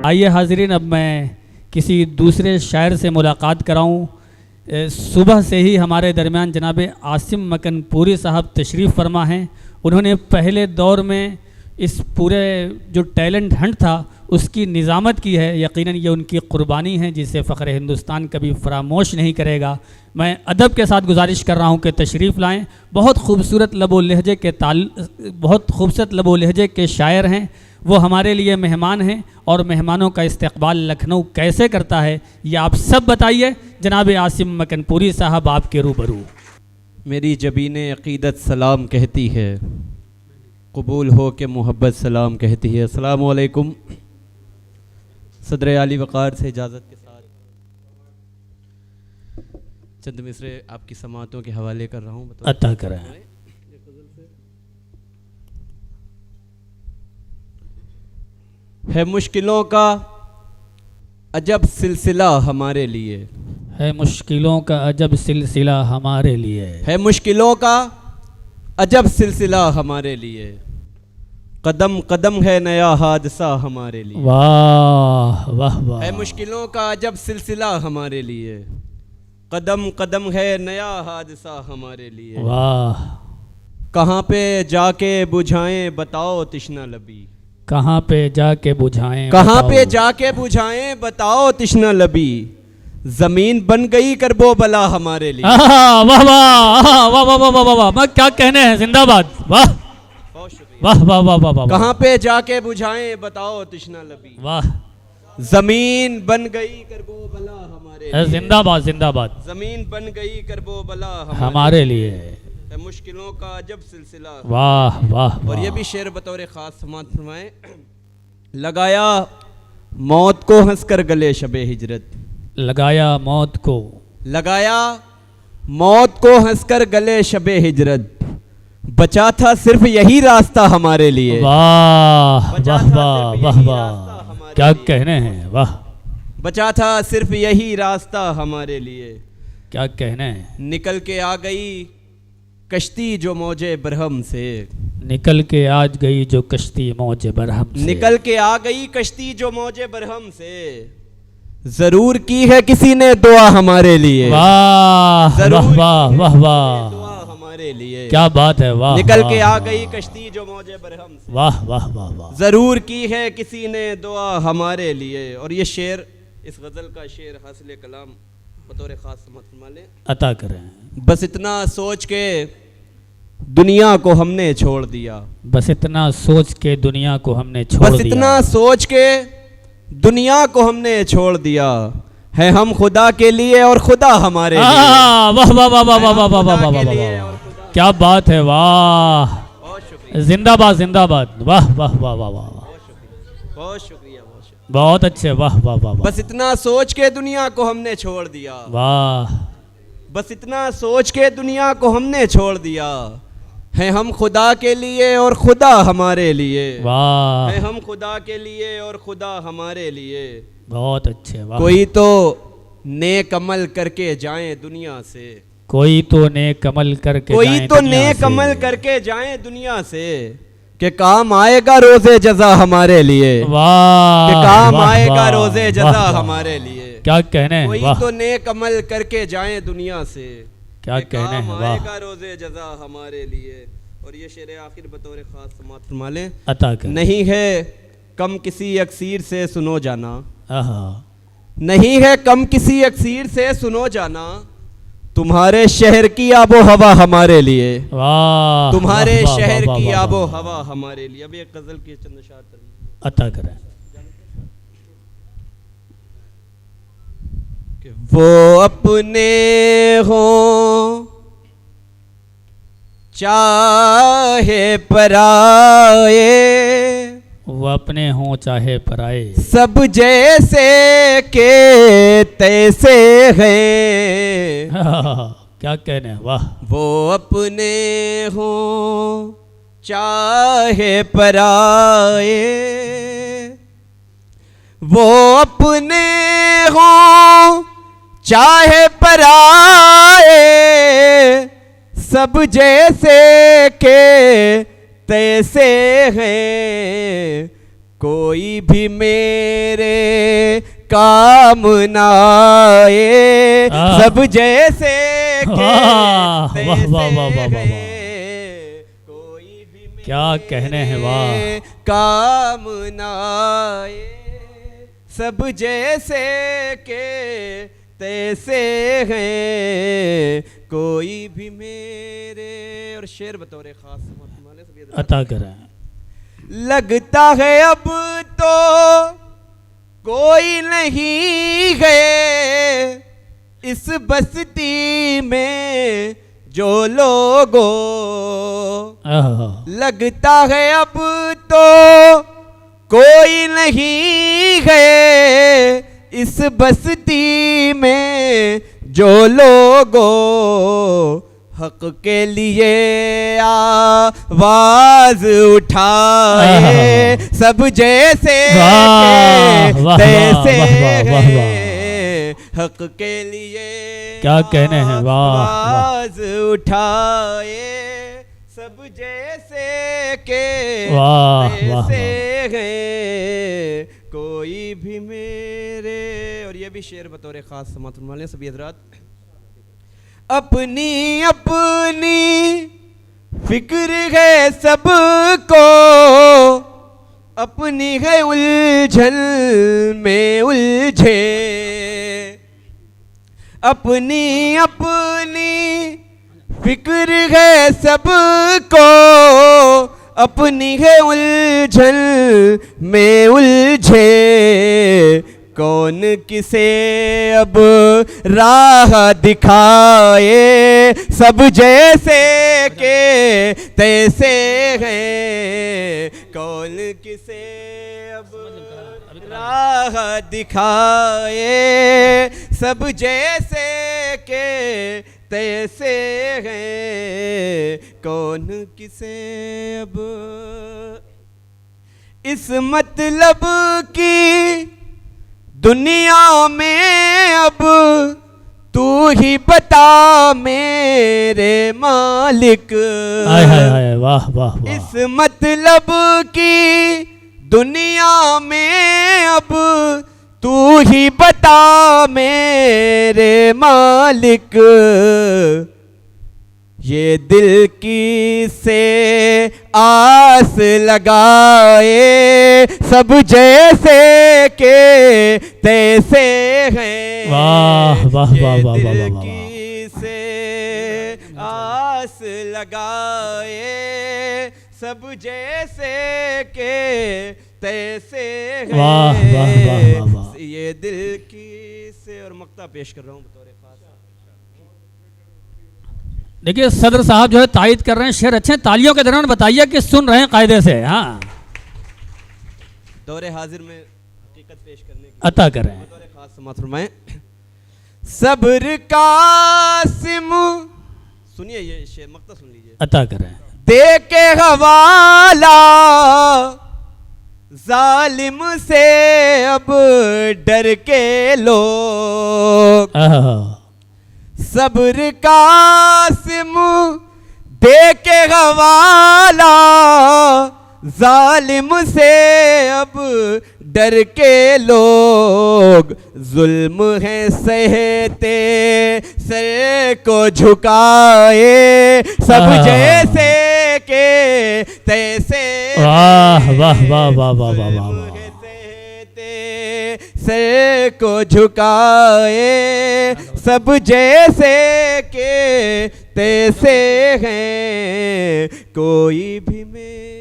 आइए हाज़रीन, अब मैं किसी दूसरे शायर से मुलाकात कराऊं। सुबह से ही हमारे दरमियान जनाब आसिम मकनपुरी साहब तशरीफ़ फरमा हैं। उन्होंने पहले दौर में इस पूरे जो टैलेंट हंट था उसकी निज़ामत की है। यकीनन ये उनकी कुर्बानी है जिसे फ़ख्र हिंदुस्तान कभी फरामोश नहीं करेगा। मैं अदब के साथ गुजारिश कर रहा हूँ कि तशरीफ़ लाएँ। बहुत खूबसूरत लबो लहजे के शायर हैं। वो हमारे लिए मेहमान हैं और मेहमानों का इस्तकबाल लखनऊ कैसे करता है ये आप सब बताइए। जनाब आसिम मकनपुरी साहब आपके रूबरू। मेरी जबीन अक़ीदत सलाम कहती है, कबूल हो के मोहब्बत सलाम कहती है। अस्सलामु अलैकुम। सदर आली वक़ार से इजाज़त के साथ चंद मिसरे आपकी समातों के हवाले कर रहा हूँ। अता करें। है मुश्किलों का अजब सिलसिला हमारे लिए, है मुश्किलों का अजब सिलसिला हमारे लिए, है मुश्किलों का अजब सिलसिला हमारे लिए, कदम कदम है नया हादसा हमारे लिए। वाह वाह वाह। है मुश्किलों का अजब सिलसिला हमारे लिए, कदम कदम है नया हादसा हमारे लिए। वाह। कहाँ पे जाके बुझाएं बताओ तिश्ना लबी, कहाँ पे जाके बुझाएं, कहाँ पे जाके बुझाएं बताओ तिश्ना लबी, जमीन बन गई करबो बला हमारे लिए। वाह वाह वाह वाह वाह वाह वाह वाह। मैं क्या कहने हैं, जिंदाबाद। वाह वाह वाह वाह वाह वाह। कहाँ पे जाके बुझाएं बताओ तिश्ना लबी, वाह। जमीन बन गई करबो बला हमारे लिए। जिंदाबाद जिंदाबाद। जमीन बन गई करबो बला हमारे लिए। है मुश्किलों का अजब सिलसिला। वाह वाह। और ये भी शेर बतौर खास समात फरमाएं। लगाया मौत को हंसकर गले शबे हिजरत, लगाया मौत को, लगाया मौत को हंसकर गले शबे हिजरत, बचा था सिर्फ यही रास्ता हमारे लिए। वाह वाह वाह वाह वाह। क्या कहने हैं, वाह। बचा था सिर्फ यही रास्ता हमारे लिए, क्या कहने हैं। निकल के आ गई कश्ती जो मौजे बरहम से, निकल के आज गई जो कश्ती मौजे बरहम से, निकल के आ गई कश्ती जो मौजे बरहम से, जरूर की है किसी ने दुआ हमारे लिए। वाह वाह वाह वाह वाह। दुआ हमारे लिए, क्या बात है, वाह। निकल के आ गई कश्ती जो मौजे बरहम से, वाह वाह वाह वाह। जरूर की है किसी ने दुआ हमारे लिए। और ये शेर, इस गजल का शेर हासिल कलाम बतौर खास समत फरमा लें। अता करें। बस इतना सोच के दुनिया को हमने छोड़ दिया, बस इतना सोच के दुनिया को हमने छोड़ बस दिया, इतना सोच के दुनिया को हमने छोड़ दिया, है हम खुदा के लिए और खुदा हमारे लिए। वाह वाह वाह वाह वाह वाह वाह वाह वाह। क्या बात है, वाह। जिंदाबाद जिंदाबाद। वाह वाह वाह वाह वाह। बहुत शुक्रिया, बहुत अच्छे। वाह वाह वाह। बस इतना सोच के दुनिया को हमने छोड़ दिया, वाह। बस इतना सोच के दुनिया को हमने छोड़ दिया, है हम खुदा के लिए और खुदा हमारे लिए। वाह। है हम खुदा के लिए और खुदा हमारे लिए। बहुत अच्छे। वाह। कोई तो नेक अमल करके जाएं दुनिया से, कोई तो नेक अमल करके, कोई तो नेक अमल करके जाएं दुनिया से, कि काम आएगा रोजे जजा हमारे लिए। वाह। कि काम आएगा रोजे जजा हमारे लिए। क्या कहने हैं, कोई वाह। तो नेक अमल करके जाएं दुनिया से, क्या कहने हैं, वाह। आएगा रोजे जजा हमारे लिए। और ये शेर आखिर बतौर खास समात फरमा लें। अता कर। नहीं है कम किसी अक्सीर से सुनो जाना, आहा। नहीं है कम किसी अक्सीर से सुनो जाना, तुम्हारे शहर की आबो हवा हमारे लिए। वाह। तुम्हारे वाह, वाह, शहर वाह, की वाह, आबो वाह। हवा हमारे लिए। अब एक गजल की चंद अशार तरमीम। अता करें। वो अपने हो चाहे पराए, वो अपने हों चाहे पराए, सब जैसे के तैसे हैं। क्या कहने हैं, वाह। वो अपने हो चाहे पराए, वो अपने हो चाहे पराए, सब जैसे के तैसे हैं। कोई भी मेरे काम ना आए, सब जैसे के वाह वाह वाह वाह वाह वाह, कोई भी क्या कहने हैं, वाह। काम ना आए, सब जैसे के तैसे हैं, कोई भी मेरे। और शेर बतौर खास अता करें। लगता है अब तो कोई नहीं है इस बस्ती में जो लोगों, लगता है अब तो कोई नहीं है इस बस्ती में जो लोगों, हक के लिए आवाज उठाए, सब जैसे के तैसे हैं, हक के लिए क्या कहने हैं, वाह आवाज उठाए, सब जैसे के तैसे हैं, कोई भी मेरे। और ये भी शेर बतौर खास समातुल माले सभी हजरात। अपनी अपनी फिक्र है सबको, अपनी है उलझन में उलझे, अपनी अपनी फिक्र है सबको, अपनी है उलझन में उलझे, कौन किसे अब राह दिखाए, सब जैसे के तैसे हैं, कौन किसे अब राह दिखाए, सब जैसे के तैसे हैं, कौन किसे अब इस मतलब की दुनिया में अब तू ही बता मेरे मालिक। हाय हाय हाय, वाह वाह वाह। इस मतलब की दुनिया में अब तू ही बता मेरे मालिक, ये दिल की से आस लगाए, सब जैसे के तैसे हैं, वाह वाह वाह वाह ये वाह दिल वाह, की से आस लगाए, सब जैसे के तैसे हैं, वाह वाह वाह वाह वाह। ये दिल की से। और मक्ता पेश कर रहा हूँ बतौर खास। देखिए सदर साहब जो है तायद कर रहे हैं, शेर अच्छे, तालियों के दौरान बताइए कि सुन रहे हैं कायदे से। हाँ, दौरे हाजिर में हकीकत पेश करने की अता करें। दौरे खास समात फरमाएं। सब्र कासिम, सुनिए ये शेर मक्ता सुन लीजिए। अता करें। दे के हवाला जालिम से अब डर के लोग, सब्र कासिम दे के हवाला जालिम से अब डर के लोग, जुल्म है सहते सर को झुकाए, सब जैसे के तैसे, वाह वाह वाह वाह वाह वाह वाह, सर को झुकाए, सब जैसे के तैसे हैं, कोई भी में